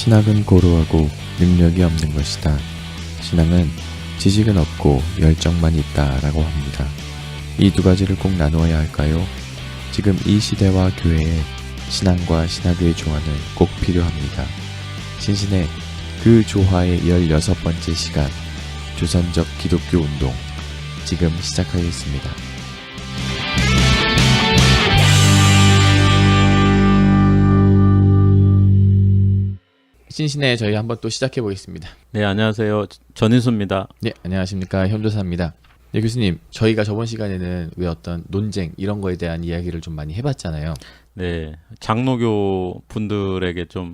신학은 고루하고 능력이 없는 것이다. 신앙은 지식은 없고 열정만 있다라고 합니다. 이 두 가지를 꼭 나누어야 할까요? 지금 이 시대와 교회에 신앙과 신학의 조화는 꼭 필요합니다. 신신의 그 조화의 16번째 시간, 조선적 기독교 운동, 지금 시작하겠습니다. 신신의 저희 한번 또 시작해 보겠습니다. 네, 안녕하세요. 전인수입니다. 네, 안녕하십니까. 현도사입니다. 네, 교수님, 저희가 저번 시간에는 왜 어떤 논쟁 이런 거에 대한 이야기를 좀 많이 해봤잖아요. 네, 장로교 분들에게 좀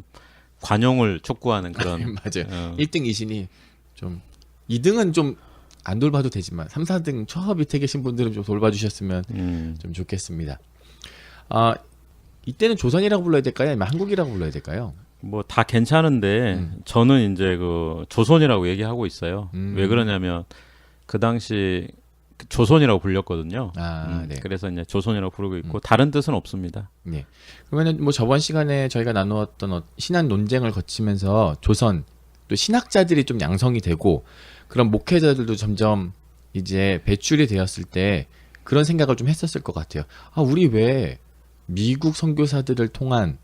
관용을 촉구하는 그런 맞아요. 1등 이신이 좀 2등은 좀 안 돌봐도 되지만 3, 4등 처 밑에 계신 분들은 좀 돌봐주셨으면 좀 좋겠습니다. 이때는 조선이라고 불러야 될까요? 아니면 한국이라고 불러야 될까요? 뭐 다 괜찮은데 저는 이제 그 조선이라고 얘기하고 있어요. 왜 그러냐면 그 당시 조선이라고 불렸거든요. 네. 그래서 이제 조선이라고 부르고 있고 다른 뜻은 없습니다. 네. 그러면은 뭐 저번 시간에 저희가 나누었던 신학 논쟁을 거치면서 조선 또 신학자들이 좀 양성이 되고 그런 목회자들도 점점 이제 배출이 되었을 때 그런 생각을 좀 했었을 것 같아요. 우리 왜 미국 선교사들을 통한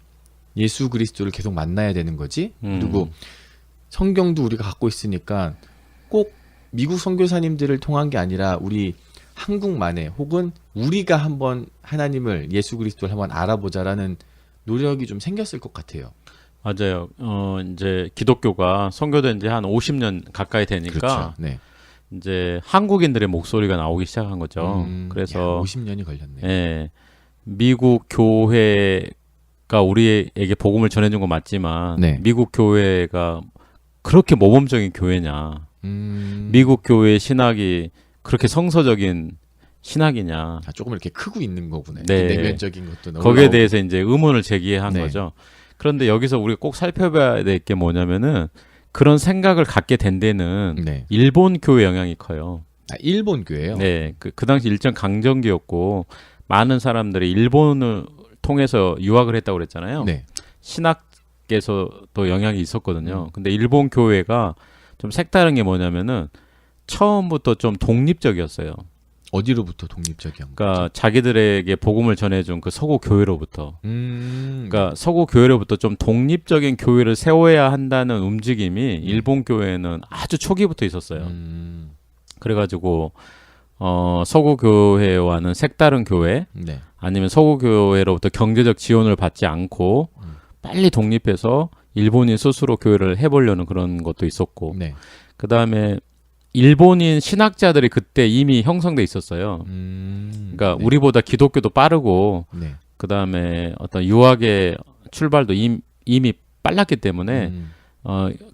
예수 그리스도를 계속 만나야 되는 거지? 그리고 성경도 우리가 갖고 있으니까 꼭 미국 선교사님들을 통한 게 아니라 우리 한국만의 혹은 우리가 한번 하나님을 예수 그리스도를 한번 알아보자라는 노력이 좀 생겼을 것 같아요. 맞아요. 이제 기독교가 선교된 지 한 50년 가까이 되니까 그렇죠. 네. 이제 한국인들의 목소리가 나오기 시작한 거죠. 그래서 50년이 걸렸네요. 예, 미국 교회가 우리에게 복음을 전해준 건 맞지만 네. 미국 교회가 그렇게 모범적인 교회냐? 미국 교회의 신학이 그렇게 성서적인 신학이냐? 조금 이렇게 크고 있는 거구나. 네. 내면적인 것도 거기에 올라오고. 대해서 이제 의문을 제기한 네. 거죠. 그런데 여기서 우리가 꼭 살펴봐야 될 게 뭐냐면은 그런 생각을 갖게 된 데는 네. 일본 교회 영향이 커요. 일본 교회요? 네, 그 당시 일전 강점기였고 많은 사람들이 일본을 통해서 유학을 했다고 그랬잖아요. 네. 신학계에서도 영향이 있었거든요. 근데 일본 교회가 좀 색다른 게 뭐냐면은 처음부터 좀 독립적이었어요. 어디로부터 독립적이었나요? 그러니까 자기들에게 복음을 전해준 그 서구 교회로부터. 그러니까 서구 교회로부터 좀 독립적인 교회를 세워야 한다는 움직임이 일본 교회는 아주 초기부터 있었어요. 그래가지고 서구 교회와는 색다른 교회, 네. 아니면 서구 교회로부터 경제적 지원을 받지 않고 빨리 독립해서 일본인 스스로 교회를 해보려는 그런 것도 있었고, 네. 그 다음에 일본인 신학자들이 그때 이미 형성돼 있었어요. 그러니까 네. 우리보다 기독교도 빠르고, 네. 그 다음에 어떤 유학의 출발도 이미 빨랐기 때문에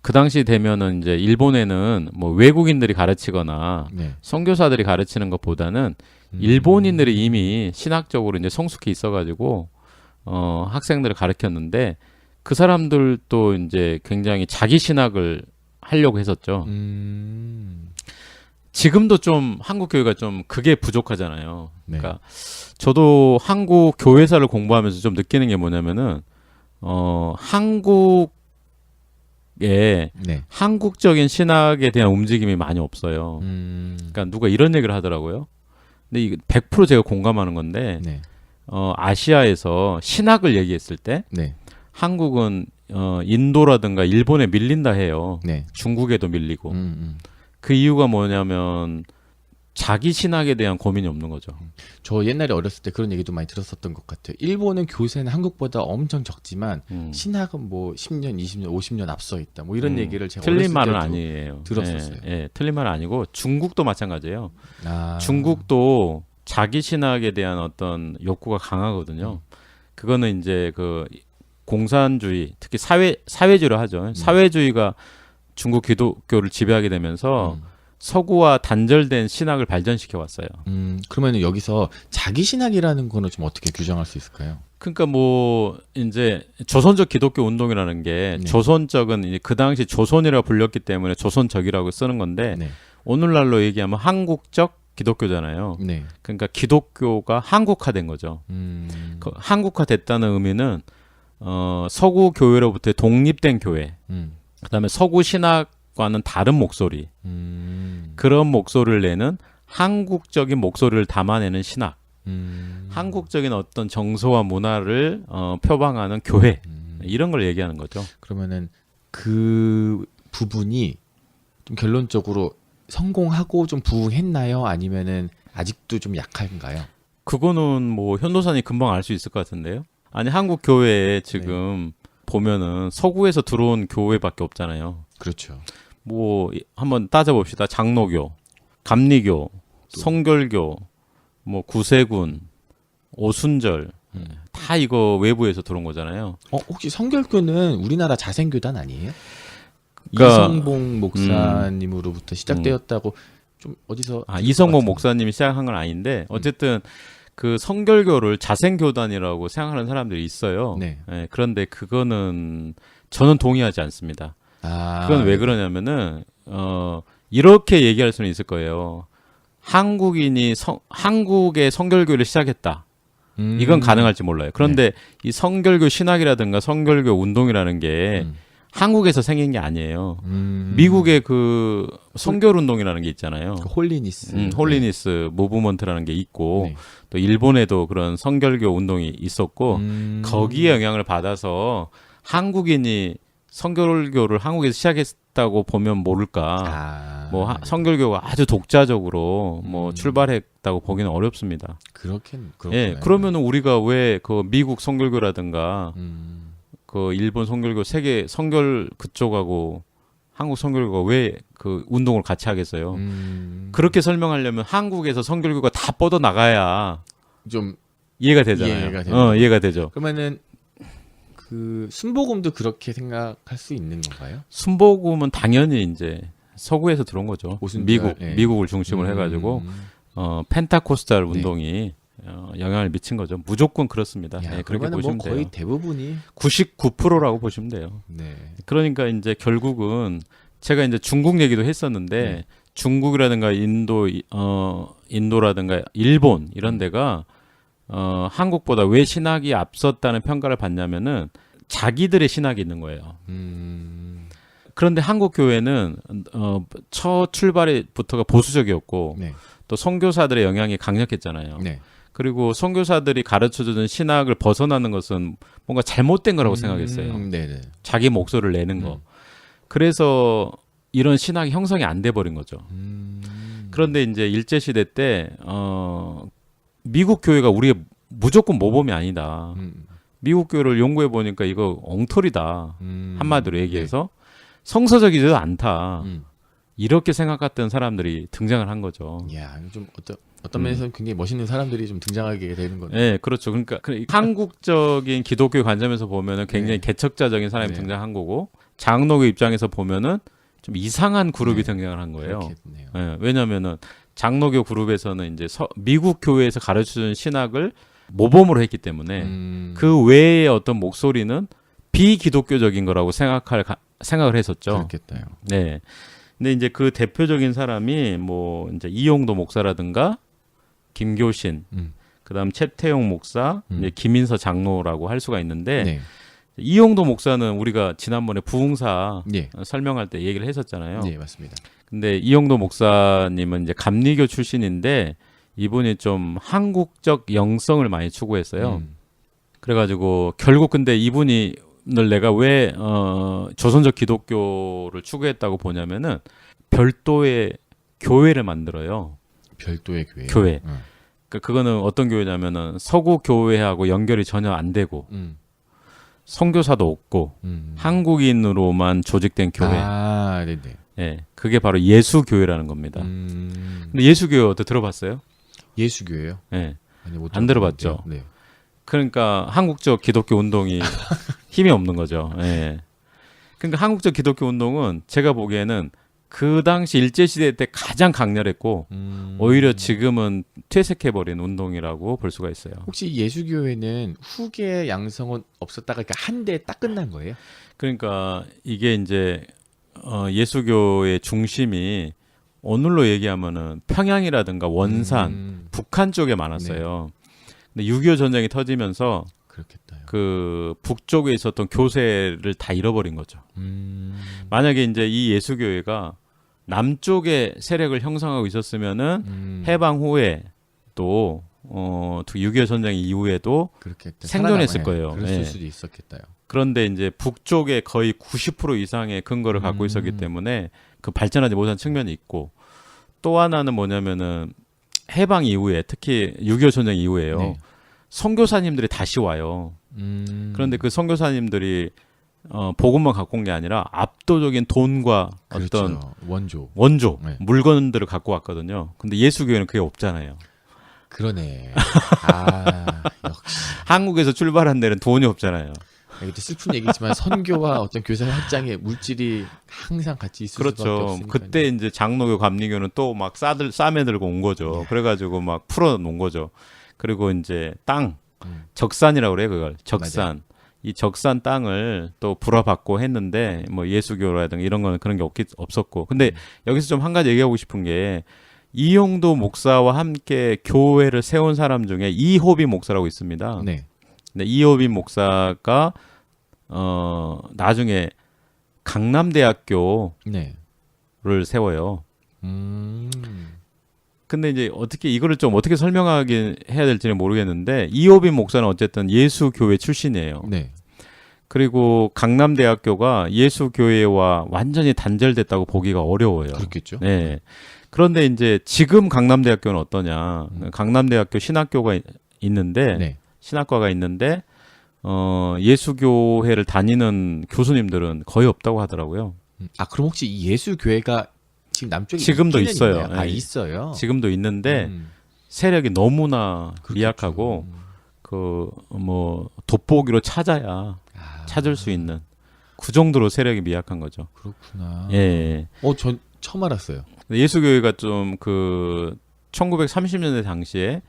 그 당시 되면은 이제 일본에는 뭐 외국인들이 가르치거나 네. 선교사들이 가르치는 것보다는 일본인들이 이미 신학적으로 이제 성숙해 있어가지고 학생들을 가르쳤는데 그 사람들도 이제 굉장히 자기 신학을 하려고 했었죠. 지금도 좀 한국 교회가 좀 그게 부족하잖아요. 네. 그러니까 저도 한국 교회사를 공부하면서 좀 느끼는 게 뭐냐면은 한국에 네. 한국적인 신학에 대한 움직임이 많이 없어요. 그러니까 누가 이런 얘기를 하더라고요. 근데 이게 100% 제가 공감하는 건데 네. 아시아에서 신학을 얘기했을 때 네. 한국은 인도라든가 일본에 밀린다 해요. 네. 중국에도 밀리고. 그 이유가 뭐냐면 자기 신학에 대한 고민이 없는 거죠. 저 옛날에 어렸을 때 그런 얘기도 많이 들었었던 것 같아요. 일본은 교세는 한국보다 엄청 적지만 신학은 뭐 10년, 20년, 50년 앞서 있다. 뭐 이런 얘기를 제가 틀린 어렸을 말은 때도 아니에요. 들었었어요. 예, 틀린 말은 아니고 중국도 마찬가지예요. 아. 중국도 자기 신학에 대한 어떤 욕구가 강하거든요. 그거는 이제 그 공산주의, 특히 사회주의를 하죠. 사회주의가 중국 기독교를 지배하게 되면서 서구와 단절된 신학을 발전시켜 왔어요. 그러면 여기서 자기 신학이라는 거는 좀 어떻게 규정할 수 있을까요? 그러니까 뭐 이제 조선적 기독교 운동이라는 게 네. 조선적은 이제 그 당시 조선이라고 불렸기 때문에 조선적이라고 쓰는 건데 네. 오늘날로 얘기하면 한국적 기독교잖아요. 네. 그러니까 기독교가 한국화된 거죠. 그 한국화됐다는 의미는 서구 교회로부터 독립된 교회, 음. 그다음에 서구 신학과는 다른 목소리, 그런 목소리를 내는 한국적인 목소리를 담아내는 신학, 한국적인 어떤 정서와 문화를 표방하는 교회, 이런 걸 얘기하는 거죠. 그러면은 그 부분이 좀 결론적으로 성공하고 좀 부흥했나요? 아니면은 아직도 좀 약한가요? 그거는 뭐 현도사님 금방 알 수 있을 것 같은데요. 아니 한국 교회에 지금 보면은 서구에서 들어온 교회밖에 없잖아요. 그렇죠. 뭐 한번 따져봅시다. 장로교, 감리교, 성결교, 뭐 구세군, 오순절 다 이거 외부에서 들어온 거잖아요. 혹시 성결교는 우리나라 자생교단 아니에요? 그러니까, 이성봉 목사님으로부터 시작되었다고 좀 어디서 이성봉 목사님이 시작한 건 아닌데 어쨌든 그 성결교를 자생교단이라고 생각하는 사람들이 있어요. 네. 예, 그런데 그거는 저는 동의하지 않습니다. 그건 왜 그러냐면은 이렇게 얘기할 수는 있을 거예요. 한국의 성결교를 시작했다. 이건 가능할지 몰라요. 그런데 이 성결교 신학이라든가 성결교 운동이라는 게 한국에서 생긴 게 아니에요. 미국의 그 성결 운동이라는 게 있잖아요. 그 홀리니스, 홀리니스 무브먼트라는 게 있고 네. 또 일본에도 그런 성결교 운동이 있었고 거기에 영향을 받아서 한국인이 성결교를 한국에서 시작했다고 보면 모를까. 뭐 성결교가 아주 독자적으로 뭐 출발했다고 보기는 어렵습니다. 그렇긴 예, 그러면은 우리가 왜 그 미국 성결교라든가 그 일본 성결교 세계 성결 그쪽하고 한국 성결교가 왜 그 운동을 같이 하겠어요? 그렇게 설명하려면 한국에서 성결교가 다 뻗어 나가야 좀 이해가 되잖아요. 이해가 되죠. 그러면은 그 순복음도 그렇게 생각할 수 있는 건가요? 순복음은 당연히 이제 서구에서 들어온 거죠. 오순절, 미국을 중심으로 해가지고 펜타코스탈 운동이 영향을 미친 거죠. 무조건 그렇습니다. 야, 그렇게 보시면 뭐 거의 돼요. 대부분이 99%라고 보시면 돼요. 네. 그러니까 이제 결국은 제가 이제 중국 얘기도 했었는데 중국이라든가 인도라든가 일본 이런 데가 한국보다 왜 신학이 앞섰다는 평가를 받냐면은 자기들의 신학이 있는 거예요. 그런데 한국 교회는 첫 출발부터가 보수적이었고 또 선교사들의 영향이 강력했잖아요. 그리고 선교사들이 가르쳐주는 신학을 벗어나는 것은 뭔가 잘못된 거라고 생각했어요. 자기 목소리를 내는 거. 그래서 이런 신학이 형성이 안 돼 버린 거죠. 그런데 이제 일제 시대 때 미국 교회가 우리의 무조건 모범이 아니다. 미국 교회를 연구해 보니까 이거 엉터리다. 한마디로 얘기해서 성서적이지도 않다. 이렇게 생각했던 사람들이 등장을 한 거죠. 야, 좀 어떤 면에서는 굉장히 멋있는 사람들이 좀 등장하게 되는 거네요. 네, 그렇죠. 그러니까 한국적인 기독교 관점에서 보면은 굉장히 개척자적인 사람이 등장한 거고 장로교 입장에서 보면은 좀 이상한 그룹이 등장을 한 거예요. 네, 왜냐하면은 장로교 그룹에서는 이제 미국 교회에서 가르쳐주는 신학을 모범으로 했기 때문에 그 외의 어떤 목소리는 비기독교적인 거라고 생각을 했었죠. 그렇겠다요. 네. 근데 이제 그 대표적인 사람이 뭐 이제 이용도 목사라든가 김교신, 그다음 최태용 목사, 이제 김인서 장로라고 할 수가 있는데 이용도 목사는 우리가 지난번에 부흥사 설명할 때 얘기를 했었잖아요. 네, 맞습니다. 근데 이용도 목사님은 이제 감리교 출신인데 이분이 좀 한국적 영성을 많이 추구했어요. 그래가지고 결국 근데 이분이 내가 왜 조선적 기독교를 추구했다고 보냐면은 별도의 교회를 만들어요. 별도의 교회. 그러니까 그거는 어떤 교회냐면은 서구 교회하고 연결이 전혀 안 되고 선교사도 없고 한국인으로만 조직된 교회. 네네. 예, 그게 바로 예수교회라는 겁니다. 근데 예수교회 어떻게 들어봤어요? 예수교회요? 예, 아니, 안 들어봤죠. 네. 그러니까 한국적 기독교 운동이 힘이 없는 거죠. 예. 그러니까 한국적 기독교 운동은 제가 보기에는 그 당시 일제시대 때 가장 강렬했고 오히려 지금은 퇴색해버린 운동이라고 볼 수가 있어요. 혹시 예수교회는 후계 양성은 없었다가 한 대 딱 끝난 거예요? 그러니까 이게 이제 예수교의 중심이 오늘로 얘기하면은 평양이라든가 원산, 북한 쪽에 많았어요. 근데 6.25 전쟁이 터지면서 그렇겠다요. 그 북쪽에 있었던 교세를 다 잃어버린 거죠. 만약에 이제 이 예수교회가 남쪽에 세력을 형성하고 있었으면은 해방 후에 또 6.25 전쟁 이후에도 그렇겠다. 생존했을 살아남아요. 거예요. 그랬을 예. 수도 있었겠다요. 그런데 이제 북쪽에 거의 90% 이상의 근거를 갖고 있었기 때문에 그 발전하지 못한 측면이 있고, 또 하나는 뭐냐면은 해방 이후에 특히 6.25 전쟁 이후에요. 네. 선교사님들이 다시 와요. 그런데 그 선교사님들이 복음만 갖고 온 게 아니라 압도적인 돈과 어떤 그렇죠. 원조 네. 물건들을 갖고 왔거든요. 근데 예수교회는 그게 없잖아요. 그러네. 역시. 한국에서 출발한 데는 돈이 없잖아요. 이것도 슬픈 얘기지만 선교와 어떤 교사 확장의 물질이 항상 같이 있을 수밖에 그렇죠. 없으니까요. 그때 이제 장로교, 감리교는 또 막 싸매들고 온 거죠. 그래가지고 막 풀어 놓은 거죠. 그리고 이제 땅, 적산이라고 그래요, 그걸. 적산. 맞아요. 이 적산 땅을 또 불화받고 했는데 뭐 예수교라든가 이런 거는 그런 게 없었고. 근데 여기서 좀 한 가지 얘기하고 싶은 게, 이용도 목사와 함께 교회를 세운 사람 중에 이호빈 목사라고 있습니다. 네. 근데 이호빈 목사가 나중에 강남대학교를 네. 세워요. 음. 근데 이제 어떻게 이거를 좀 어떻게 설명하긴 해야 될지는 모르겠는데, 이호빈 목사는 어쨌든 예수교회 출신이에요. 네. 그리고 강남대학교가 예수교회와 완전히 단절됐다고 보기가 어려워요. 그렇겠죠. 네. 그런데 이제 지금 강남대학교는 어떠냐? 강남대학교 신학교가 있는데, 네. 신학과가 있는데 예수교회를 다니는 교수님들은 거의 없다고 하더라고요. 그럼 혹시 이 예수 교회가 지금 남쪽에 지금도 있기는 있어요. 있나요? 네. 있어요. 지금도 있는데 음. 세력이 너무나 그렇겠죠. 미약하고 그 뭐 돋보기로 찾아야 찾을 수 있는 그 정도로 세력이 미약한 거죠. 그렇구나. 예. 전 처음 알았어요. 예수교회가 좀 그 1930년대 당시에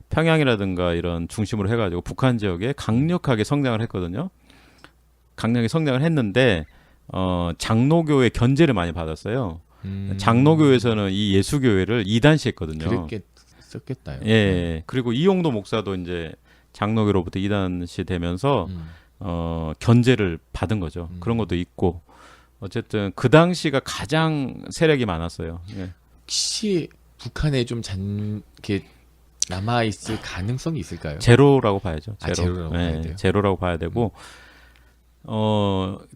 평양이라든가 이런 중심으로 해가지고 북한 지역에 강력하게 성장을 했거든요. 강력하게 성장을 했는데 장로교회 견제를 많이 받았어요. 장로교회에서는 이 예수교회를 이단시했거든요. 그랬겠다요. 예. 그리고 이용도 목사도 이제 장로교로부터 이단시 되면서 견제를 받은 거죠. 그런 것도 있고, 어쨌든 그 당시가 가장 세력이 많았어요. 예. 혹시 북한에 좀 이렇게 남아 있을 가능성이 있을까요? 제로라고 봐야죠. 제로. 제로라고 봐야 돼요? 제로라고 봐야 되고,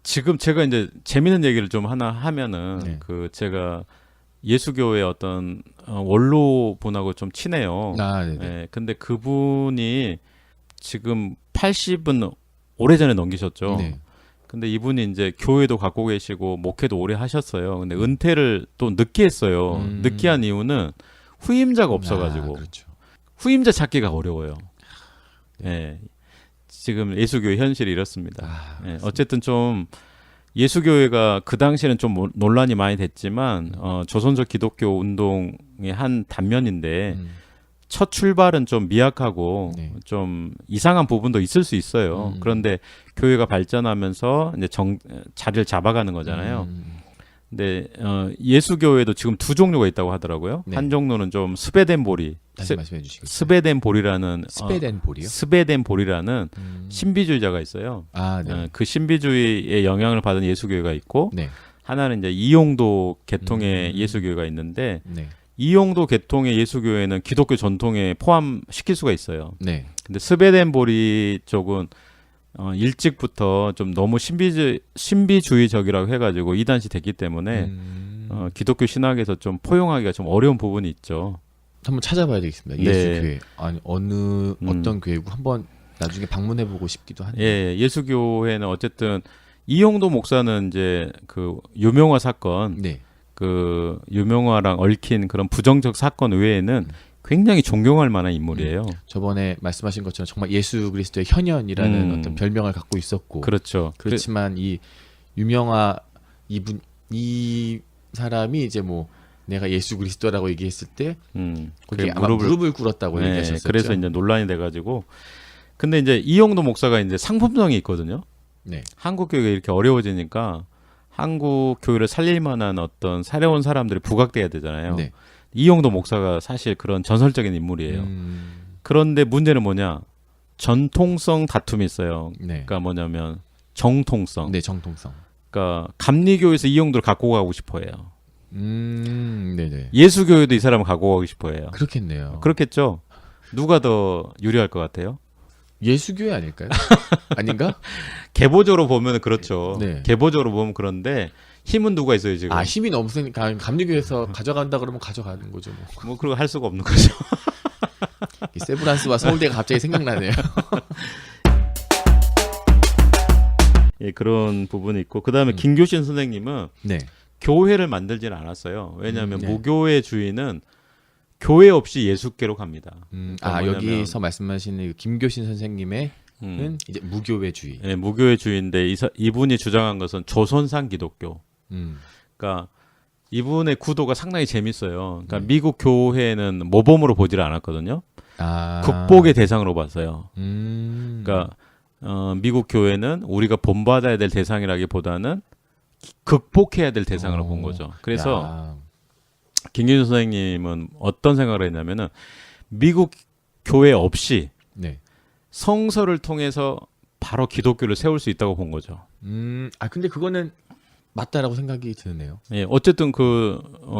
지금 제가 이제 재밌는 얘기를 좀 하나 하면은, 네. 그 제가 예수교회 어떤 원로 분하고 좀 친해요. 네네. 예, 근데 그분이 지금 80은 오래전에 넘기셨죠. 네. 근데 이분이 이제 교회도 갖고 계시고 목회도 오래 하셨어요. 근데 은퇴를 또 늦게 했어요. 늦게 한 이유는 후임자가 없어가지고. 그렇죠. 후임자 찾기가 어려워요. 예. 지금 예수교회 현실이 이렇습니다. 예. 어쨌든 좀 예수교회가 그 당시에는 좀 논란이 많이 됐지만 조선족 기독교 운동의 한 단면인데 첫 출발은 좀 미약하고 네. 좀 이상한 부분도 있을 수 있어요. 그런데 교회가 발전하면서 이제 자리를 잡아가는 거잖아요. 근데 예수교회도 지금 두 종류가 있다고 하더라고요. 네. 한 종류는 좀 스베덴 보리, 다시 말씀해 주시겠어요? 스베덴 보리라는 스베덴 볼이요? 스베덴 보리라는 신비주의자가 있어요. 네. 그 신비주의의 영향을 받은 예수교회가 있고, 네. 하나는 이제 이용도 계통의 예수교회가 있는데, 네. 이용도 계통의 예수교회는 기독교 전통에 포함시킬 수가 있어요. 네. 근데 스베덴 보리 쪽은 일찍부터 좀 너무 신비주의적이라고 해가지고 이단시 됐기 때문에 기독교 신학에서 좀 포용하기가 좀 어려운 부분이 있죠. 한번 찾아봐야 되겠습니다. 네. 예수교회. 아니 어떤 교회고 한번 나중에 방문해 보고 싶기도 하네요. 예, 예수교회는 어쨌든 이용도 목사는 이제 그 유명화 사건, 네. 그 유명화랑 얽힌 그런 부정적 사건 외에는 굉장히 존경할 만한 인물이에요. 저번에 말씀하신 것처럼 정말 예수 그리스도의 현현이라는 어떤 별명을 갖고 있었고, 그렇죠. 그렇지만 이 유명화 이 사람이 이제 뭐 내가 예수 그리스도라고 얘기했을 때 거기 아마 무릎을 꿇었다고 네, 얘기하셨었죠. 그래서 이제 논란이 돼가지고, 근데 이제 이용도 목사가 이제 상품성이 있거든요. 네. 한국 교회가 이렇게 어려워지니까 한국 교회를 살릴 만한 어떤 사려운 사람들이 부각돼야 되잖아요. 네. 이용도 목사가 사실 그런 전설적인 인물이에요. 그런데 문제는 뭐냐? 전통성 다툼이 있어요. 네. 그러니까 뭐냐면 정통성. 네, 정통성. 그러니까 감리교에서 이 용도를 갖고 가고 싶어해요. 네네. 예수교회도 이 사람을 갖고 가고 싶어해요. 그렇겠네요. 그렇겠죠. 누가 더 유리할 것 같아요? 예수교회 아닐까요? 아닌가? 계보적으로 보면 그렇죠. 네. 계보적으로 보면 그런데 힘은 누가 있어요 지금? 아, 힘이 너무 세니까 감리교회에서 가져간다 그러면 가져가는 거죠. 뭐. 뭐 그런 거 할 수가 없는 거죠. 이 세브란스와 서울대가 갑자기 생각나네요. 예, 그런 부분이 있고 그다음에 김교신 선생님은 네. 교회를 만들지는 않았어요. 왜냐하면 네. 무교회 주의는 교회 없이 예수께로 갑니다. 그러니까 뭐냐면- 여기서 말씀하시는 그 김교신 선생님의 은 이제 무교회주의. 예, 무교회 주의인데 이분이 주장한 것은 조선산 기독교. 음. 그러니까 이분의 구도가 상당히 재밌어요. 그러니까 미국 교회는 모범으로 보지를 않았거든요. 극복의 대상으로 봤어요. 그러니까 미국 교회는 우리가 본받아야 될 대상이라기보다는 극복해야 될 대상으로 본 거죠. 그래서 김기준 선생님은 어떤 생각을 했냐면은 미국 교회 없이 네. 성서를 통해서 바로 기독교를 세울 수 있다고 본 거죠. 근데 그거는 맞다라고 생각이 드네요. 예, 어쨌든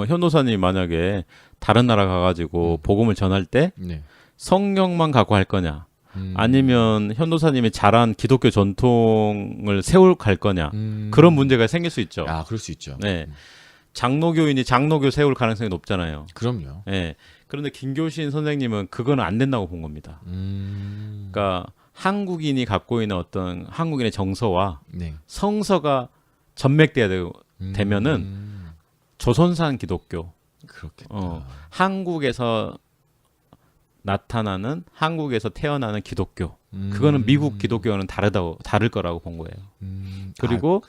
현도사님이 만약에 다른 나라 가가지고 복음을 전할 때 네. 성경만 갖고 할 거냐, 아니면 현도사님이 잘한 기독교 전통을 세울 갈 거냐, 그런 문제가 생길 수 있죠. 그럴 수 있죠. 네, 장로교인이 장로교 세울 가능성이 높잖아요. 그럼요. 예, 그런데 김교신 선생님은 그건 안 된다고 본 겁니다. 그러니까 한국인이 갖고 있는 어떤 한국인의 정서와 네. 성서가 전맥돼야 되면은 조선산 기독교, 그렇겠다. 한국에서 나타나는 한국에서 태어나는 기독교, 그거는 미국 기독교와는 다를 거라고 본 거예요. 그리고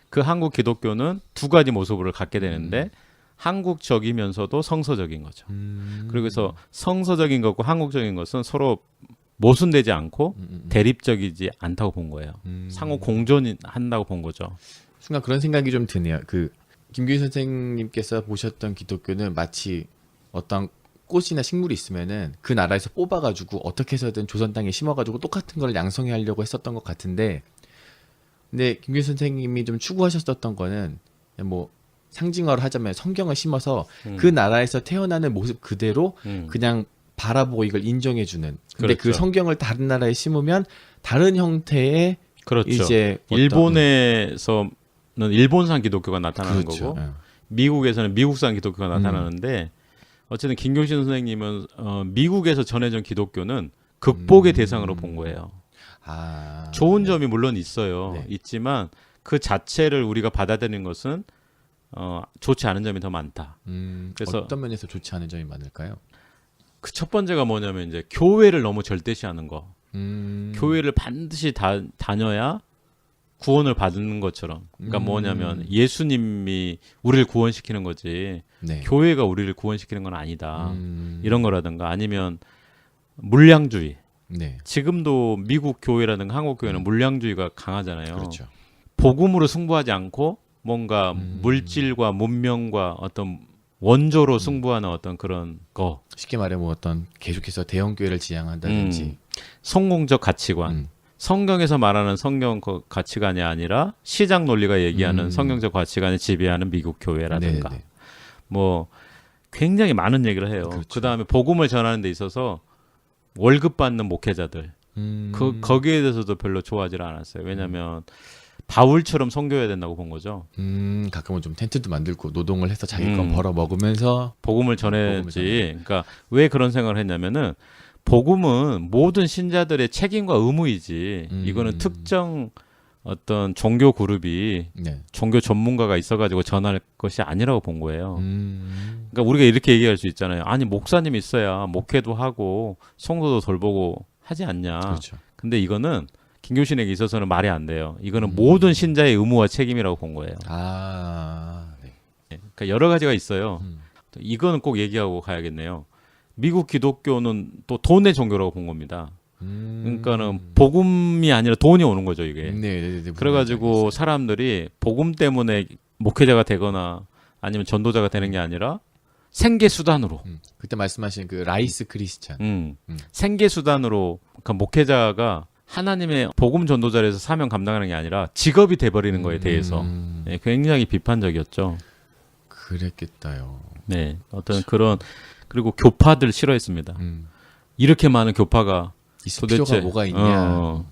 그 한국 기독교는 두 가지 모습을 갖게 되는데 한국적이면서도 성서적인 거죠. 그래서 성서적인 것과 한국적인 것은 서로 모순되지 않고 대립적이지 않다고 본 거예요. 상호 공존한다고 본 거죠. 순간 그런 생각이 좀 드네요. 김규희 선생님께서 보셨던 기독교는 마치 어떤 꽃이나 식물이 있으면은 그 나라에서 뽑아가지고 어떻게 해서든 조선 땅에 심어가지고 똑같은 걸 양성해 하려고 했었던 것 같은데, 근데 김규희 선생님이 좀 추구하셨었던 거는 뭐 상징어로 하자면 성경을 심어서 그 나라에서 태어나는 모습 그대로 그냥 바라보고 이걸 인정해주는. 근데 그 그렇죠. 성경을 다른 나라에 심으면 다른 형태의 그렇죠. 이제 일본에서는 일본산 기독교가 나타나는 그렇죠. 거고 미국에서는 미국산 기독교가 나타나는데 어쨌든 김교신 선생님은 미국에서 전해진 기독교는 극복의 대상으로 본 거예요. 좋은 점이 물론 있어요. 네. 있지만 그 자체를 우리가 받아들이는 것은 좋지 않은 점이 더 많다. 그래서 어떤 면에서 좋지 않은 점이 많을까요? 그 첫 번째가 뭐냐면 이제 교회를 너무 절대시하는 거. 교회를 반드시 다녀야 구원을 받는 것처럼. 그러니까 뭐냐면 예수님이 우리를 구원시키는 거지. 네. 교회가 우리를 구원시키는 건 아니다. 이런 거라든가 아니면 물량주의. 네. 지금도 미국 교회라든가 한국 교회는 물량주의가 강하잖아요. 그렇죠. 복음으로 승부하지 않고 뭔가 물질과 문명과 어떤 원조로 승부하는 어떤 그런 거. 쉽게 말해 뭐 어떤 계속해서 대형 교회를 지향한다든지. 성공적 가치관. 성경에서 말하는 성경 가치관이 아니라 시장 논리가 얘기하는 성경적 가치관을 지배하는 미국 교회라든가. 네네. 뭐 굉장히 많은 얘기를 해요. 그렇죠. 그다음에 복음을 전하는 데 있어서 월급 받는 목회자들. 거기에 대해서도 별로 좋아하지 않았어요. 왜냐하면 바울처럼 선교해야 된다고 본 거죠. 가끔은 좀 텐트도 만들고 노동을 해서 자기 건 벌어 먹으면서 복음을 전해야지. 그러니까 왜 그런 생각을 했냐면은 복음은 모든 신자들의 책임과 의무이지. 이거는 특정 어떤 종교 그룹이 네. 종교 전문가가 있어가지고 전할 것이 아니라고 본 거예요. 그러니까 우리가 이렇게 얘기할 수 있잖아요. 아니 목사님 있어야 목회도 하고 성도도 돌보고 하지 않냐. 그렇죠. 근데 이거는 김교신에게 있어서는 말이 안 돼요. 이거는 모든 신자의 의무와 책임이라고 본 거예요. 네. 그러니까 여러 가지가 있어요. 이거는 꼭 얘기하고 가야겠네요. 미국 기독교는 또 돈의 종교라고 본 겁니다. 그러니까는 복음이 아니라 돈이 오는 거죠, 이게. 네. 그래가지고 사람들이 복음 때문에 목회자가 되거나 아니면 전도자가 되는 게 아니라 생계 수단으로 그때 말씀하신 그 라이스 크리스찬. 생계 수단으로 그러니까 목회자가 하나님의 복음 전도자에서 사명 감당하는 게 아니라 직업이 돼버리는 거에 대해서 네, 굉장히 비판적이었죠. 그랬겠다요. 네, 어떤 그런 그리고 교파들 싫어했습니다. 이렇게 많은 교파가 있을 도대체 필요가 뭐가 있냐.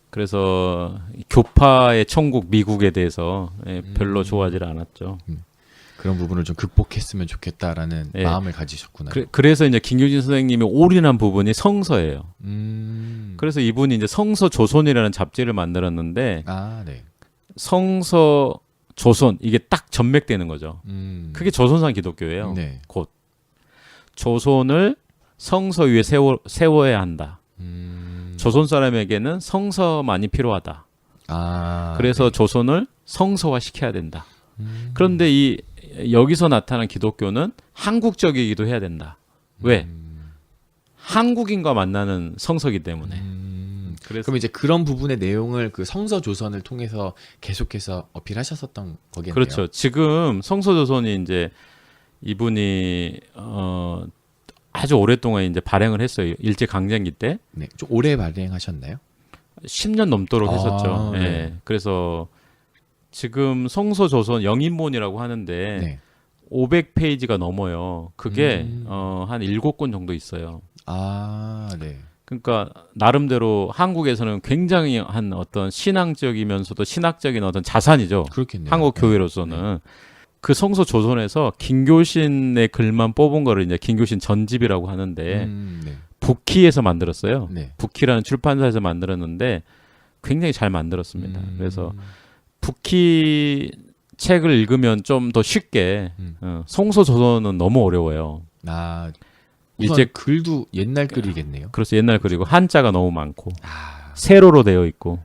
그래서 교파의 천국 미국에 대해서 별로 좋아하지 않았죠. 그런 부분을 좀 극복했으면 좋겠다라는 네. 마음을 가지셨구나. 그래서 이제 김규진 선생님이 올인한 부분이 성서예요. 그래서 이분이 이제 성서 조선이라는 잡지를 만들었는데 아, 네. 성서 조선 이게 딱 전맥되는 거죠. 그게 조선상 기독교예요. 네. 곧 조선을 성서 위에 세워야 한다. 조선 사람에게는 성서만이 필요하다. 아, 그래서 네. 조선을 성서화 시켜야 된다. 그런데 여기서 나타난 기독교는 한국적이기도 해야 된다. 왜? 한국인과 만나는 성서기 때문에. 그래서 그럼 이제 그런 부분의 내용을 그 성서 조선을 통해서 계속해서 어필하셨었던 거겠네요. 그렇죠. 지금 성서조선이 이제 이분이 아주 오랫동안 이제 발행을 했어요. 일제 강점기 때 네, 좀 오래 발행하셨나요? 10년 넘도록 아, 했었죠. 네. 예. 그래서 지금 성서조선 영인본이라고 하는데 네. 500페이지가 넘어요. 그게 한 7권 정도 있어요. 아, 네. 그러니까 나름대로 한국에서는 굉장히 한 어떤 신앙적이면서도 신학적인 어떤 자산이죠. 그렇겠네요. 한국 교회로서는 그 성서 조선에서 김교신의 글만 뽑은 거를 이제 김교신 전집이라고 하는데 네. 북희에서 만들었어요. 네. 북희라는 출판사에서 만들었는데 굉장히 잘 만들었습니다. 그래서 북희 책을 읽으면 좀 더 쉽게 성서 조선은 너무 어려워요. 아, 일제 우선 글도 옛날 글이겠네요. 그래서 옛날 그리고 한자가 너무 많고 아, 세로로 되어 있고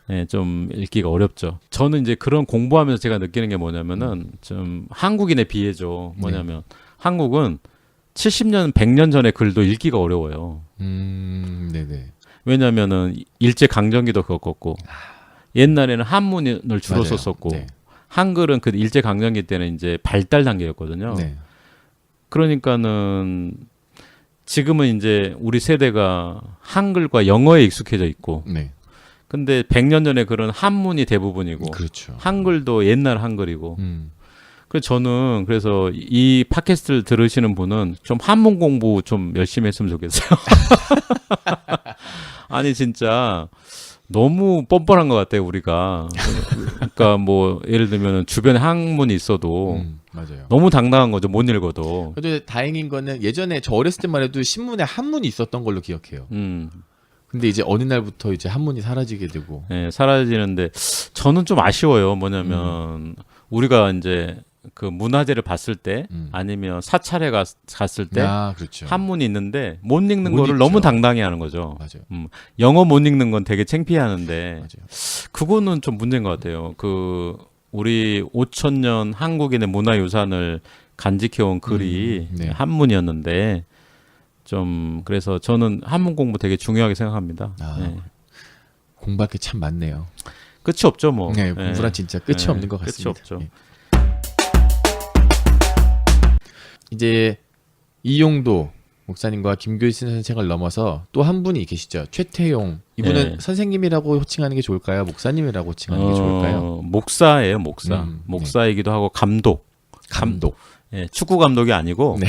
네, 좀 읽기가 어렵죠. 저는 이제 그런 공부하면서 제가 느끼는 게 뭐냐면은 좀 한국인에 비해죠. 뭐냐면 한국은 70년, 100년 전의 글도 읽기가 어려워요. 네네. 왜냐면은 일제 강점기도 겪었고 옛날에는 한문을 주로 맞아요. 썼었고 네. 한글은 그 일제 강점기 때는 이제 발달 단계였거든요. 네. 그러니까는 지금은 이제 우리 세대가 한글과 영어에 익숙해져 있고 네. 근데 100년 전에 그런 한문이 대부분이고 그렇죠. 한글도 옛날 한글이고 그래서 저는 그래서 이 팟캐스트를 들으시는 분은 좀 한문 공부 좀 열심히 했으면 좋겠어요. 아니 진짜 너무 뻔뻔한 것 같아요 우리가. 그러니까 뭐 예를 들면 주변에 한문이 있어도 맞아요. 너무 당당한 거죠 못 읽어도. 그래도 다행인 거는 예전에 저 어렸을 때만 해도 신문에 한문이 있었던 걸로 기억해요. 근데 이제 어느 날부터 이제 한문이 사라지게 되고. 네, 사라지는데 저는 좀 아쉬워요. 뭐냐면 우리가 이제 그 문화재를 봤을 때 아니면 사찰에 갔을 때 아, 그렇죠. 한문이 있는데 못 읽는 못 거를 읽죠. 너무 당당해하는 거죠. 맞아요. 영어 못 읽는 건 되게 창피해하는데 맞아요. 그거는 좀 문제인 것 같아요. 그 우리 5,000년 한국인의 문화유산을 간직해온 글이 네. 한문이었는데 좀 그래서 저는 한문 공부 되게 중요하게 생각합니다. 아, 네. 공부할 게 참 많네요. 끝이 없죠, 뭐. 네, 공부란 진짜 끝이 네, 없는 것 끝이 같습니다. 없죠. 예. 이제 이용도 목사님과 김교신 선생을 넘어서 또 한 분이 계시죠. 최태용. 이분은 네. 선생님이라고 호칭하는 게 좋을까요? 목사님이라고 호칭하는 게 좋을까요? 목사예요, 목사. 네. 목사이기도 하고 감독. 감독. 예, 축구 감독이 아니고 네.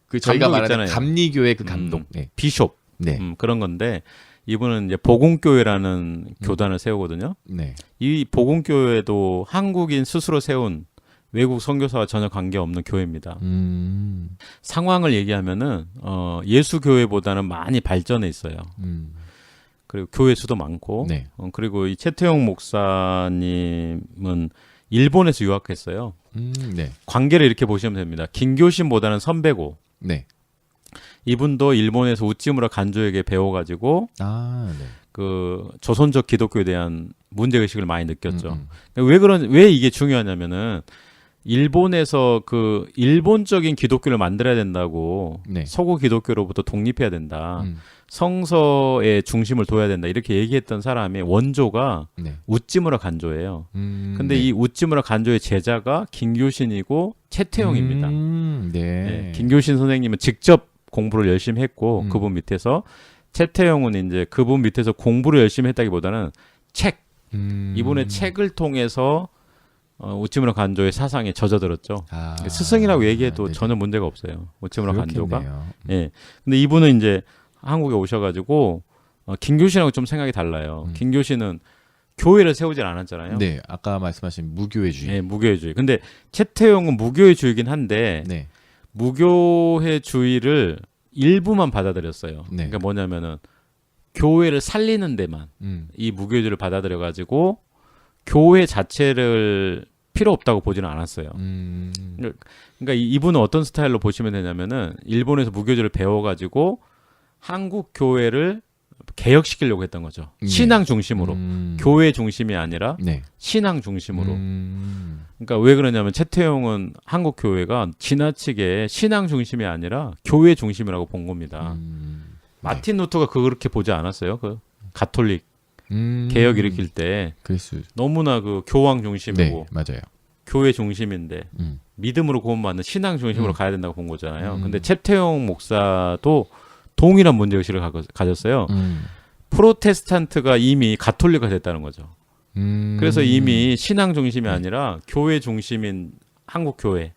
그 저희가 감독 말하는 있잖아요. 감리교회 그 감독. 네. 비숍. 네. 그런 건데 이분은 이제 복음교회라는 교단을 세우거든요. 네. 이 복음교회도 한국인 스스로 세운 외국 선교사와 전혀 관계없는 교회입니다. 상황을 얘기하면은 예수 교회보다는 많이 발전해 있어요. 그리고 교회 수도 많고 네. 그리고 이 최태용 목사님은 일본에서 유학했어요. 네. 관계를 이렇게 보시면 됩니다. 김교신보다는 선배고 네. 이분도 일본에서 우찌무라 간조에게 배워가지고 아, 네. 그 조선적 기독교에 대한 문제 의식을 많이 느꼈죠. 왜 이게 중요하냐면은 일본에서 그 일본적인 기독교를 만들어야 된다고 네. 서구 기독교로부터 독립해야 된다. 음. 성서의 중심을 둬야 된다. 이렇게 얘기했던 사람의 원조가 네. 우찌무라 간조예요. 근데 네. 이 우찌무라 간조의 제자가 김교신이고 채태용입니다. 네. 네, 김교신 선생님은 직접 공부를 열심히 했고 그분 밑에서 채태용은 이제 그분 밑에서 공부를 열심히 했다기보다는 책 이분의 책을 통해서 우찌무라 간조의 사상에 젖어들었죠. 아, 스승이라고 얘기해도 네네. 전혀 문제가 없어요. 우찌무라 간조가. 그렇겠네요. 예. 근데 이분은 이제 한국에 오셔가지고 김교신하고 좀 생각이 달라요. 김교신은 교회를 세우질 않았잖아요. 네, 아까 말씀하신 무교회주의. 예, 무교회주의. 근데 채태용은 무교회주의긴 한데 네. 무교회주의를 일부만 받아들였어요. 네. 그러니까 뭐냐면은 교회를 살리는 데만 이 무교회주의를 받아들여 가지고 교회 자체를 필요 없다고 보지는 않았어요. 그러니까 이분은 어떤 스타일로 보시면 되냐면은 일본에서 무교주의를 배워가지고 한국 교회를 개혁시키려고 했던 거죠. 네. 신앙 중심으로. 교회 중심이 아니라 네. 신앙 중심으로. 그러니까 왜 그러냐면 채태용은 한국 교회가 지나치게 신앙 중심이 아니라 교회 중심이라고 본 겁니다. 마틴 루터가 그렇게 보지 않았어요. 그 가톨릭 개혁 일으킬 때 그랬을 너무나 그 교황 중심이고 네, 맞아요. 교회 중심인데 믿음으로 구원받는 신앙 중심으로 가야 된다고 본 거잖아요. 근데 채태용 목사도 동일한 문제의식을 가졌어요. 프로테스탄트가 이미 가톨릭화 됐다는 거죠. 그래서 이미 신앙 중심이 아니라 교회 중심인 한국 교회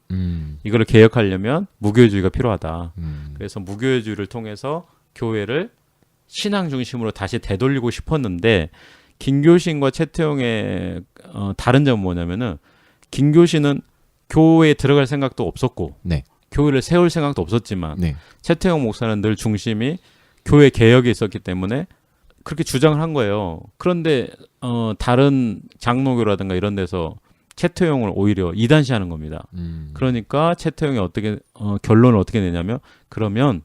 이거를 개혁하려면 무교회주의가 필요하다. 그래서 무교회주의를 통해서 교회를 신앙 중심으로 다시 되돌리고 싶었는데 김교신과 채태용의 다른 점은 뭐냐면은 김교신은 교회에 들어갈 생각도 없었고 네. 교회를 세울 생각도 없었지만 네. 채태용 목사는 늘 중심이 교회 개혁에 있었기 때문에 그렇게 주장을 한 거예요. 그런데 다른 장로교라든가 이런 데서 채태용을 오히려 이단시하는 겁니다. 그러니까 채태용이 어떻게 결론을 어떻게 내냐면 그러면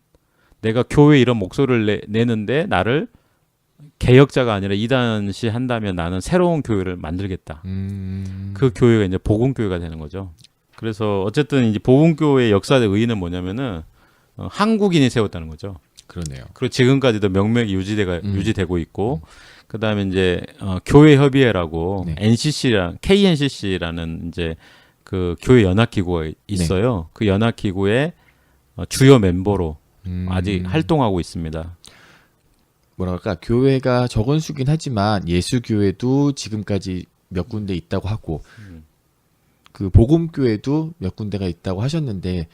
내가 교회에 이런 목소리를 내는데 나를 개혁자가 아니라 이단시 한다면 나는 새로운 교회를 만들겠다. 그 교회가 이제 복음교회가 되는 거죠. 그래서 어쨌든 이제 복음교회의 역사적 의의는 뭐냐면은 한국인이 세웠다는 거죠. 그러네요. 그리고 지금까지도 명맥이 유지되고 있고 그다음에 이제 교회 협의회라고 네. KNCC라는 이제 그 교회 연합 기구가 있어요. 네. 그 연합 기구의 주요 멤버로 아직 활동하고 있습니다. 뭐랄까 교회가 적은 수긴 하지만 예수 교회도 지금까지 몇 군데 있다고 하고 그 복음 교회도 몇 군데가 있다고 하셨는데,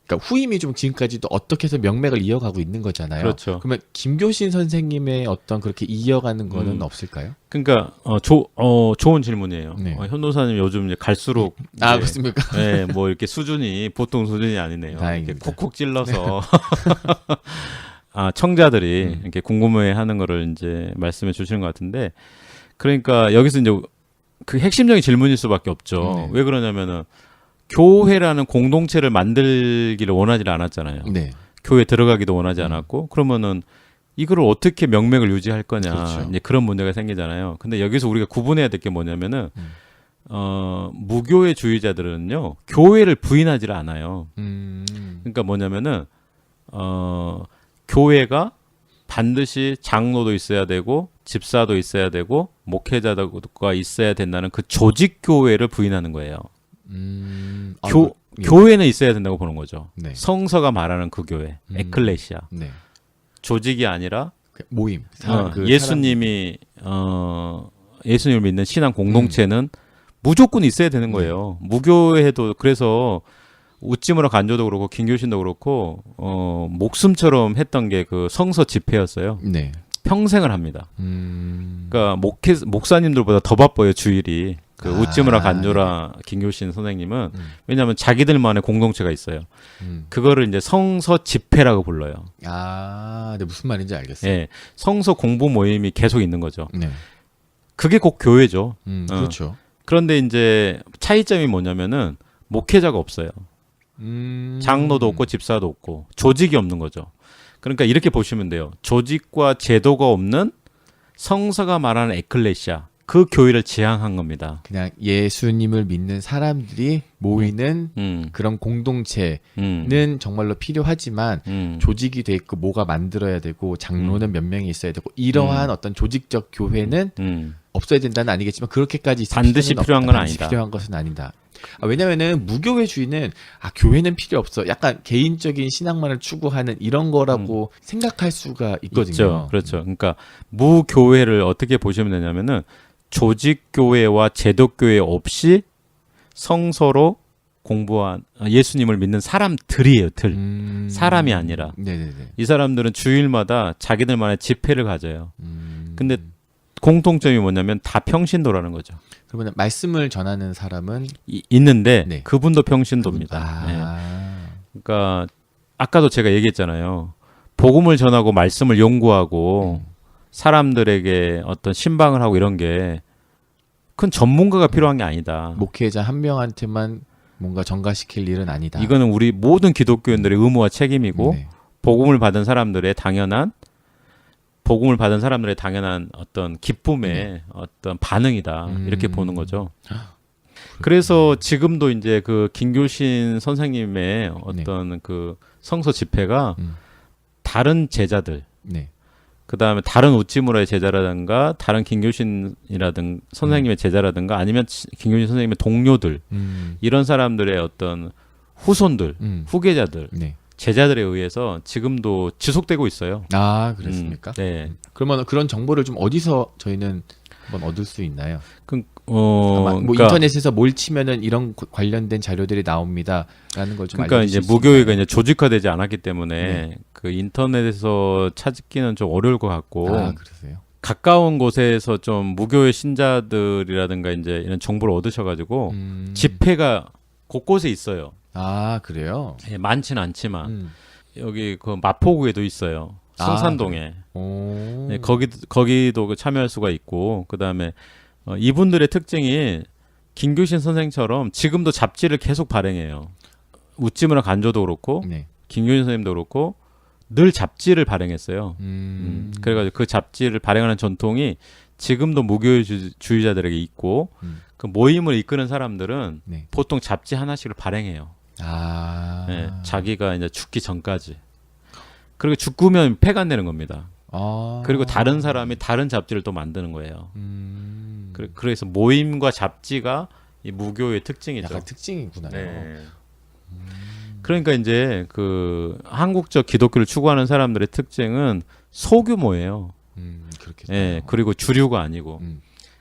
그러니까 후임이 좀 지금까지도 어떻게 해서 명맥을 이어가고 있는 거잖아요. 그렇죠. 그러면 김교신 선생님의 어떤 그렇게 이어가는 거는 없을까요? 그러니까 좋은 질문이에요. 네. 현도사님 요즘 이제 갈수록 아 이제 그렇습니까? 네, 뭐 이렇게 수준이 보통 수준이 아니네요. 이렇게 다행입니다. 콕콕 찔러서 청자들이 이렇게 궁금해하는 거를 이제 말씀해 주시는 것 같은데, 그러니까 여기서 이제 그 핵심적인 질문일 수밖에 없죠. 네. 왜 그러냐면은 교회라는 공동체를 만들기를 원하지 않았잖아요. 네. 교회 들어가기도 원하지 않았고, 그러면은 이거를 어떻게 명맥을 유지할 거냐, 그렇죠. 이제 그런 문제가 생기잖아요. 근데 여기서 우리가 구분해야 될 게 뭐냐면은 무교회주의자들은요 교회를 부인하지를 않아요. 그러니까 뭐냐면은 교회가 반드시 장로도 있어야 되고 집사도 있어야 되고 목회자가 있어야 된다는 그 조직 교회를 부인하는 거예요. 예. 교회는 있어야 된다고 보는 거죠. 네. 성서가 말하는 그 교회, 에클레시아. 네. 조직이 아니라 그 모임. 예수님을 믿는 신앙 공동체는 무조건 있어야 되는 거예요. 무교회도 그래서 우찌무라 간조도 그렇고 김교신도 그렇고 목숨처럼 했던 게 그 성서 집회였어요. 네. 평생을 합니다. 그러니까 목사님들보다 더 바빠요, 주일이. 그 우찌무라 간조라 김교신 선생님은 왜냐하면 자기들만의 공동체가 있어요. 그거를 이제 성서 집회라고 불러요. 아, 네, 무슨 말인지 알겠어요. 예, 성서 공부 모임이 계속 있는 거죠. 네. 그게 곧 교회죠. 그렇죠. 그런데 이제 차이점이 뭐냐면은 목회자가 없어요. 장로도 없고 집사도 없고 조직이 없는 거죠. 그러니까 이렇게 보시면 돼요. 조직과 제도가 없는 성서가 말하는 에클레시아, 그 교회를 지향한 겁니다. 그냥 예수님을 믿는 사람들이 모이는 그런 공동체는 정말로 필요하지만 조직이 돼 있고 뭐가 만들어야 되고 장로는 몇 명이 있어야 되고 이러한 어떤 조직적 교회는 없어야 된다는 아니겠지만 그렇게까지 반드시 필요한 건 아니다. 필요한 것은 아니다. 왜냐면은 무교회주의는 교회는 필요 없어. 약간 개인적인 신앙만을 추구하는 이런 거라고 생각할 수가 있거든요. 있죠. 그렇죠. 그러니까 무교회를 어떻게 보시면 되냐면은 조직교회와 제도교회 없이 성서로 공부한 예수님을 믿는 사람들이에요. 사람이 아니라. 네네네. 이 사람들은 주일마다 자기들만의 집회를 가져요. 근데 공통점이 뭐냐면 다 평신도라는 거죠. 그러면 말씀을 전하는 사람은 있는데 네. 그분도 평신도입니다. 네. 그러니까 아까도 제가 얘기했잖아요. 복음을 전하고 말씀을 연구하고 사람들에게 어떤 신방을 하고 이런 게 큰 전문가가 필요한 게 아니다. 목회자 한 명한테만 뭔가 전가시킬 일은 아니다. 이거는 우리 모든 기독교인들의 의무와 책임이고 네. 복음을 받은 사람들의 당연한 어떤 기쁨의 어떤 반응이다. 이렇게 보는 거죠. 그래서 지금도 이제 그 김교신 선생님의 어떤 그 성서 집회가 다른 제자들, 네. 그 다음에 다른 우찌무라의 제자라든가 다른 김교신이라든 선생님의 제자라든가 아니면 김교신 선생님의 동료들 이런 사람들의 어떤 후손들, 후계자들, 네. 제자들에 의해서 지금도 지속되고 있어요. 아, 그렇습니까? 네. 그러면 그런 정보를 좀 어디서 저희는 한번 얻을 수 있나요? 뭐 그러니까 인터넷에서 뭘 치면은 이런 관련된 자료들이 나옵니다라는 걸 좀 그러니까 알려주실 이제 수 무교회가 있나요? 이제 조직화되지 않았기 때문에 네. 그 인터넷에서 찾기는 좀 어려울 것 같고 아, 그러세요? 가까운 곳에서 좀 무교회 신자들이라든가 이제 이런 정보를 얻으셔가지고 집회가 곳곳에 있어요. 아, 그래요? 예, 많지는 않지만 여기 그 마포구에도 있어요. 승산동에. 오. 네, 거기도 그 참여할 수가 있고 그 다음에 이분들의 특징이 김교신 선생처럼 지금도 잡지를 계속 발행해요. 우찌무라 간조도 그렇고 네. 김교신 선생님도 그렇고 늘 잡지를 발행했어요. 그래가지고 그 잡지를 발행하는 전통이 지금도 무교회주의자들에게 있고 그 모임을 이끄는 사람들은 네. 보통 잡지 하나씩을 발행해요. 아. 네, 자기가 이제 죽기 전까지. 그리고 죽으면 폐간되는 겁니다. 아. 그리고 다른 사람이 다른 잡지를 또 만드는 거예요. 그래서 모임과 잡지가 이 무교의 특징이죠. 약간 특징이구나요. 네. 그러니까 이제 그 한국적 기독교를 추구하는 사람들의 특징은 소규모예요. 그렇겠죠. 네, 그리고 주류가 아니고.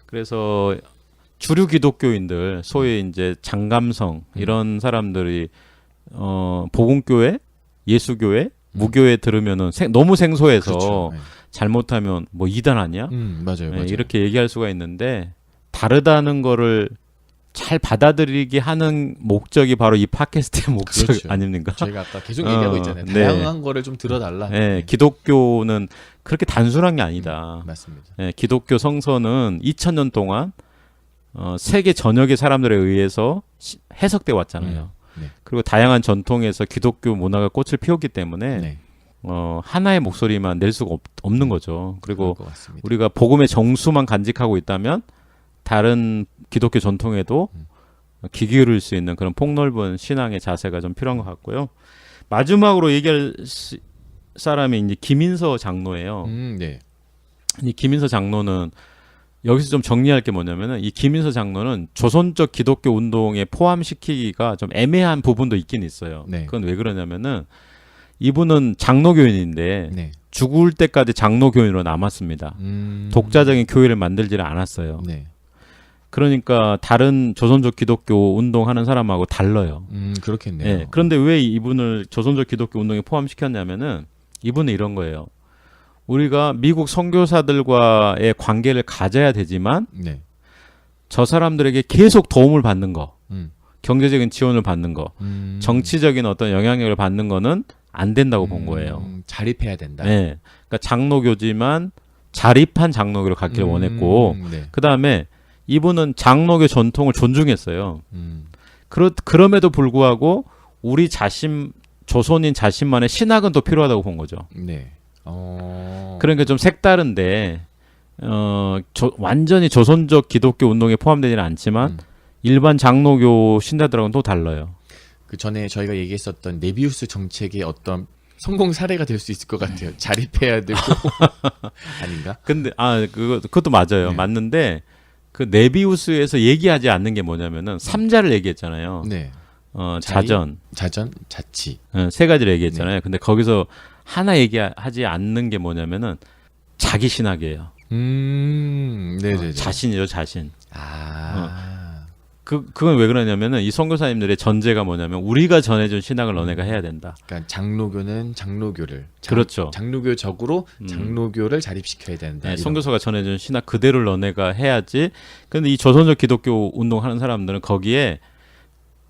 그래서 주류 기독교인들, 소위 이제 장감성 이런 사람들이 복음교회, 예수교회, 무교회 들으면은 너무 생소해서 그렇죠. 네. 잘못하면 뭐 이단 아니야? 맞아요, 네, 맞아요. 이렇게 얘기할 수가 있는데 다르다는 거를 잘 받아들이게 하는 목적이 바로 이 팟캐스트의 목적 그렇죠. 아닙니까? 저희가 아까 계속 얘기하고 있잖아요. 네. 다양한 거를 좀 들어달라. 네, 기독교는 그렇게 단순한 게 아니다. 맞습니다. 네, 기독교 성서는 2000년 동안 세계 전역의 사람들에 의해서 해석돼 왔잖아요. 네. 그리고 다양한 전통에서 기독교 문화가 꽃을 피웠기 때문에 네. 하나의 목소리만 낼 수가 없는 거죠. 그리고 그럴 것 같습니다. 우리가 복음의 정수만 간직하고 있다면 다른 기독교 전통에도 귀 기울일 수 있는 그런 폭넓은 신앙의 자세가 좀 필요한 것 같고요. 마지막으로 얘기할 사람이 이제 김인서 장로예요. 네. 이 김인서 장로는 여기서 좀 정리할 게 뭐냐면은 이 김인서 장로는 조선적 기독교 운동에 포함시키기가 좀 애매한 부분도 있긴 있어요. 네. 그건 왜 그러냐면은 이분은 장로교인인데 네. 죽을 때까지 장로교인으로 남았습니다. 독자적인 교회를 만들지는 않았어요. 네. 그러니까 다른 조선족 기독교 운동하는 사람하고 달라요. 그렇겠네요. 네. 그런데 왜 이분을 조선족 기독교 운동에 포함시켰냐면은 이분은 이런 거예요. 우리가 미국 선교사들과의 관계를 가져야 되지만 네. 저 사람들에게 계속 도움을 받는 거, 음. 경제적인 지원을 받는 거, 정치적인 어떤 영향력을 받는 거는 안 된다고 본 거예요. 자립해야 된다. 네. 그러니까 장로교지만 자립한 장로교를 갖기를 원했고, 네. 그 다음에 이분은 장로교 전통을 존중했어요. 그럼에도 불구하고 우리 조선인 자신만의 신학은 또 필요하다고 본 거죠. 네. 그러니까 좀 색다른데 완전히 조선적 기독교 운동에 포함되지는 않지만 일반 장로교 신자들하고는 또 달라요. 그 전에 저희가 얘기했었던 네비우스 정책의 어떤 성공 사례가 될 수 있을 것 같아요. 자립해야 되고 아닌가? 근데 그것도 맞아요. 네. 맞는데 그 네비우스에서 얘기하지 않는 게 뭐냐면은 삼자를 얘기했잖아요. 네. 자전, 자치. 세 가지를 얘기했잖아요. 근데 거기서 하나 얘기하지 않는 게 뭐냐면은 자기 신학이에요. 네네. 자신이죠, 자신. 그건 왜 그러냐면은 이 선교사님들의 전제가 뭐냐면 우리가 전해준 신학을 너네가 해야 된다. 그러니까 장로교는 장로교를 그렇죠. 장로교적으로 장로교를 자립시켜야 된다. 네, 선교사가 전해준 신학 그대로를 너네가 해야지. 근데 이 조선적 기독교 운동하는 사람들은 거기에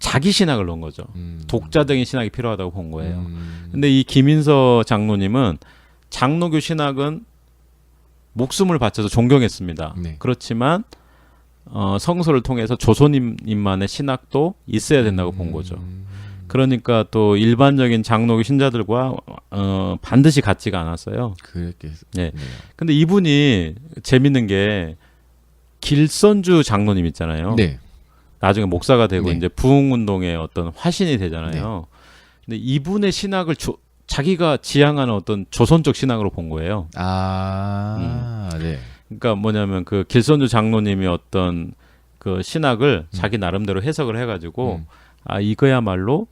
자기 신학을 넣은 거죠. 독자적인 신학이 필요하다고 본 거예요. 근데 이 김인서 장로님은 장로교 신학은 목숨을 바쳐서 존경했습니다. 네. 그렇지만 성서를 통해서 조선인만의 신학도 있어야 된다고 본 거죠. 그러니까 또 일반적인 장로교 신자들과 반드시 같지가 않았어요. 그렇게. 네. 근데 이분이 재밌는 게 길선주 장로님 있잖아요. 네. 나중에 목사가 되고 네. 이제 부흥운동의 어떤 화신이 되잖아요. 근데 이분의 신학을 자기가 지향하는 어떤 조선적 신학으로 본 거예요. 네. 그러니까 뭐냐면 그 길선주 장로님이 어떤 그 신학을 자기 나름대로 해석을 해가지고 이거야말로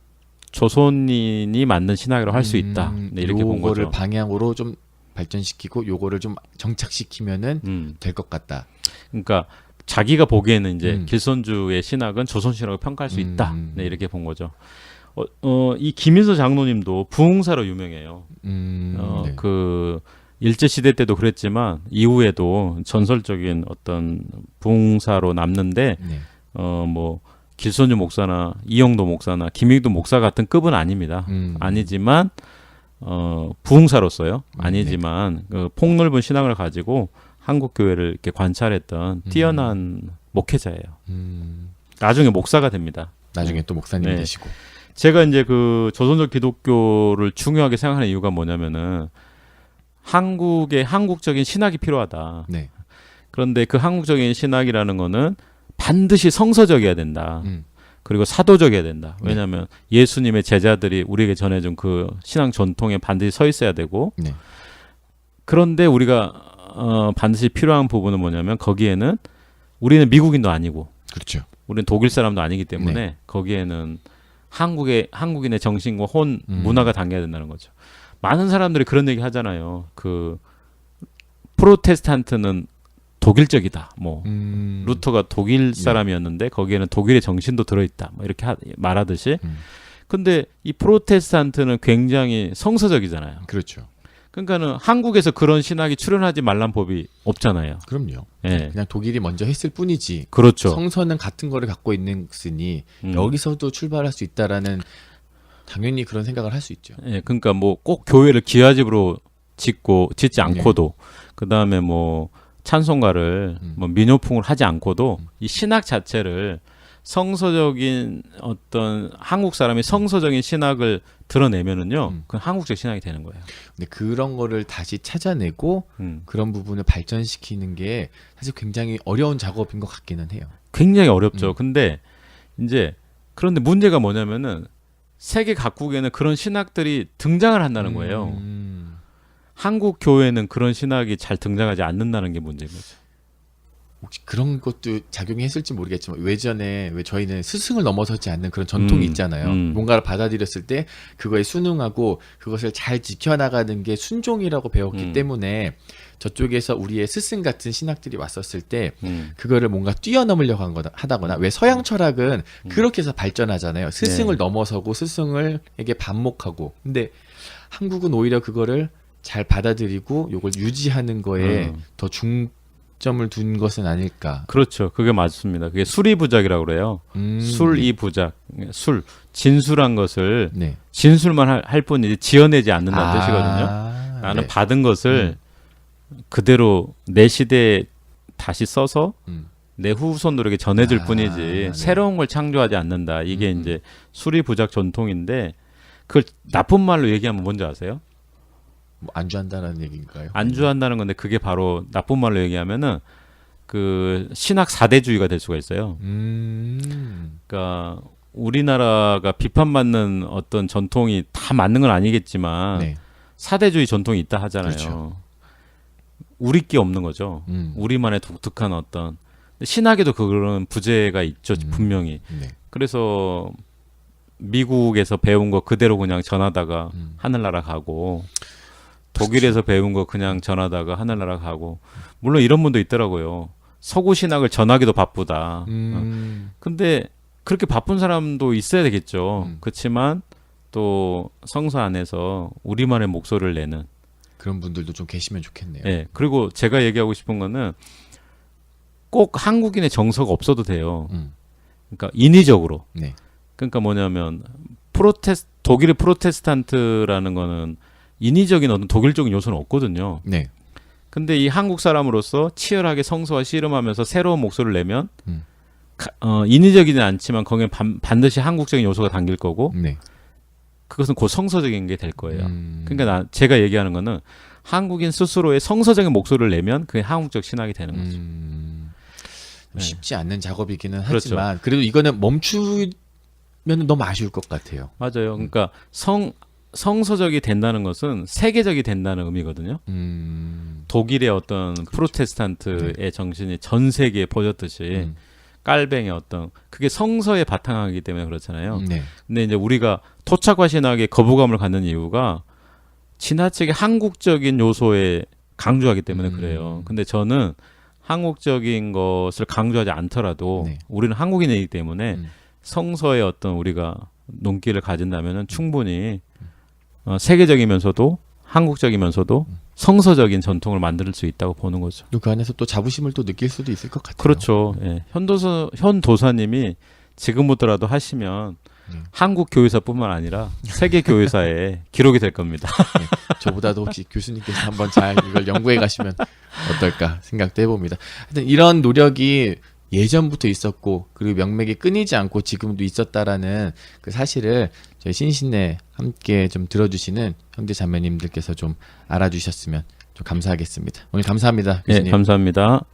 조선인이 만든 신학이라고 할 수 있다. 네, 이렇게 본 거죠. 요거를 방향으로 좀 발전시키고 요거를 좀 정착시키면은 될 것 같다. 그러니까 자기가 보기에는 이제 길선주의 신학은 조선 신학을 평가할 수 있다. 네, 이렇게 본 거죠. 이 김인서 장로님도 부흥사로 유명해요. 네. 그 일제 시대 때도 그랬지만 이후에도 전설적인 어떤 부흥사로 남는데 네. 뭐 길선주 목사나 이영도 목사나 김익도 목사 같은 급은 아닙니다. 아니지만 부흥사로서요. 아니지만 그 폭넓은 신앙을 가지고 한국 교회를 이렇게 관찰했던 뛰어난 목회자예요. 나중에 목사가 됩니다. 나중에 또 목사님이 네. 되시고. 제가 이제 그 조선적 기독교를 중요하게 생각하는 이유가 뭐냐면은 한국의 한국적인 신학이 필요하다. 네. 그런데 그 한국적인 신학이라는 거는 반드시 성서적이어야 된다. 그리고 사도적이어야 된다. 왜냐하면 예수님의 제자들이 우리에게 전해준 그 신앙 전통에 반드시 서 있어야 되고 네. 그런데 우리가 반드시 필요한 부분은 뭐냐면 거기에는 우리는 미국인도 아니고 그렇죠. 우리는 독일 사람도 아니기 때문에 네. 거기에는 한국인의 정신과 혼 문화가 담겨야 된다는 거죠. 많은 사람들이 그런 얘기 하잖아요. 그 프로테스탄트는 독일적이다. 뭐 루터가 독일 사람이었는데 거기에는 독일의 정신도 들어있다. 뭐 이렇게 말하듯이. 근데 이 프로테스탄트는 굉장히 성서적이잖아요. 그렇죠. 그러니까는 한국에서 그런 신학이 출현하지 말란 법이 없잖아요. 그럼요. 예. 그냥 독일이 먼저 했을 뿐이지. 그렇죠. 성서는 같은 거를 갖고 있으니 여기서도 출발할 수 있다라는 당연히 그런 생각을 할 수 있죠. 예, 그러니까 뭐 꼭 교회를 기와집으로 짓지 않고도 그 다음에 뭐 찬송가를 뭐 민요풍을 하지 않고도 이 신학 자체를 성서적인 어떤 한국 사람이 성서적인 신학을 드러내면은요, 그건 한국적 신학이 되는 거예요. 근데 그런 거를 다시 찾아내고 그런 부분을 발전시키는 게 사실 굉장히 어려운 작업인 것 같기는 해요. 굉장히 어렵죠. 근데 이제 그런데 문제가 뭐냐면은 세계 각국에는 그런 신학들이 등장을 한다는 거예요. 한국 교회는 그런 신학이 잘 등장하지 않는다는 게 문제인 거죠. 혹시 그런 것도 작용했을지 모르겠지만 왜 저희는 스승을 넘어서지 않는 그런 전통이 있잖아요. 뭔가를 받아들였을 때 그거에 순응하고 그것을 잘 지켜나가는 게 순종이라고 배웠기 때문에 저쪽에서 우리의 스승 같은 신학들이 왔었을 때 그거를 뭔가 뛰어넘으려고 하다거나 왜 서양 철학은 그렇게 해서 발전하잖아요. 스승을 넘어서고 스승을에게 반목하고. 근데 한국은 오히려 그거를 잘 받아들이고 요걸 유지하는 거에 더 중점을 둔 것은 아닐까. 그렇죠. 그게 맞습니다. 그게 술이부작이라고 그래요. 술이부작. 술. 진술한 것을 네. 진술만 할 뿐이지 지어내지 않는다는 뜻이거든요. 나는 네. 받은 것을 그대로 내 시대에 다시 써서 내 후손들에게 전해줄 뿐이지 네. 새로운 걸 창조하지 않는다. 이게 이제 술이부작 전통인데 그걸 나쁜 말로 얘기하면 뭔지 아세요? 뭐 안주한다는 얘기인가요? 안주한다는 건데 그게 바로 나쁜 말로 얘기하면은 그 신학 사대주의가 될 수가 있어요. 그러니까 우리나라가 비판받는 어떤 전통이 다 맞는 건 아니겠지만 네. 사대주의 전통이 있다 하잖아요. 그렇죠. 우리 게 없는 거죠. 우리만의 독특한 어떤 신학에도 그런 부재가 있죠. 분명히. 네. 그래서 미국에서 배운 거 그대로 그냥 전하다가 하늘나라 가고 독일에서 배운 거 그냥 전하다가 하늘나라 가고 물론 이런 분도 있더라고요. 서구 신학을 전하기도 바쁘다. 근데 그렇게 바쁜 사람도 있어야 되겠죠. 그렇지만 또 성서 안에서 우리만의 목소리를 내는 그런 분들도 좀 계시면 좋겠네요. 예. 그리고 제가 얘기하고 싶은 거는 꼭 한국인의 정서가 없어도 돼요. 그러니까 인위적으로. 네. 그러니까 뭐냐면 독일의 프로테스탄트라는 거는 인위적인 어떤 독일적인 요소는 없거든요. 네. 근데 이 한국 사람으로서 치열하게 성서와 씨름하면서 새로운 목소리를 내면 인위적이진 않지만 거기에 반드시 한국적인 요소가 담길 거고 네. 그것은 곧 성서적인 게 될 거예요. 그러니까 제가 얘기하는 거는 한국인 스스로의 성서적인 목소리를 내면 그게 한국적 신학이 되는 거죠. 네. 쉽지 않는 작업이기는 그렇죠. 하지만 그래도 이거는 멈추면 너무 아쉬울 것 같아요. 맞아요. 그러니까 성서적이 된다는 것은 세계적이 된다는 의미거든요. 독일의 어떤 그렇죠. 프로테스탄트의 정신이 전 세계에 퍼졌듯이 깔뱅의 어떤 그게 성서에 바탕하기 때문에 그렇잖아요. 네. 근데 이제 우리가 토착화 신학에 거부감을 갖는 이유가 지나치게 한국적인 요소에 강조하기 때문에 그래요. 근데 저는 한국적인 것을 강조하지 않더라도 네. 우리는 한국인이기 때문에 성서의 어떤 우리가 눈길을 가진다면은 충분히 세계적이면서도 한국적이면서도 성서적인 전통을 만들 수 있다고 보는 거죠. 그 안에서 또 자부심을 또 느낄 수도 있을 것 같아요. 그렇죠. 예. 현도사님이 지금부터라도 하시면 한국 교회사뿐만 아니라 세계 교회사에 기록이 될 겁니다. 네, 저보다도 혹시 교수님께서 한번 잘 이걸 연구해 가시면 어떨까 생각도 해봅니다. 하여튼 이런 노력이 예전부터 있었고 그리고 명맥이 끊이지 않고 지금도 있었다라는 그 사실을 저희 신신내 함께 좀 들어주시는 형제 자매님들께서 좀 알아주셨으면 좀 감사하겠습니다. 오늘 감사합니다, 교수님. 네, 감사합니다.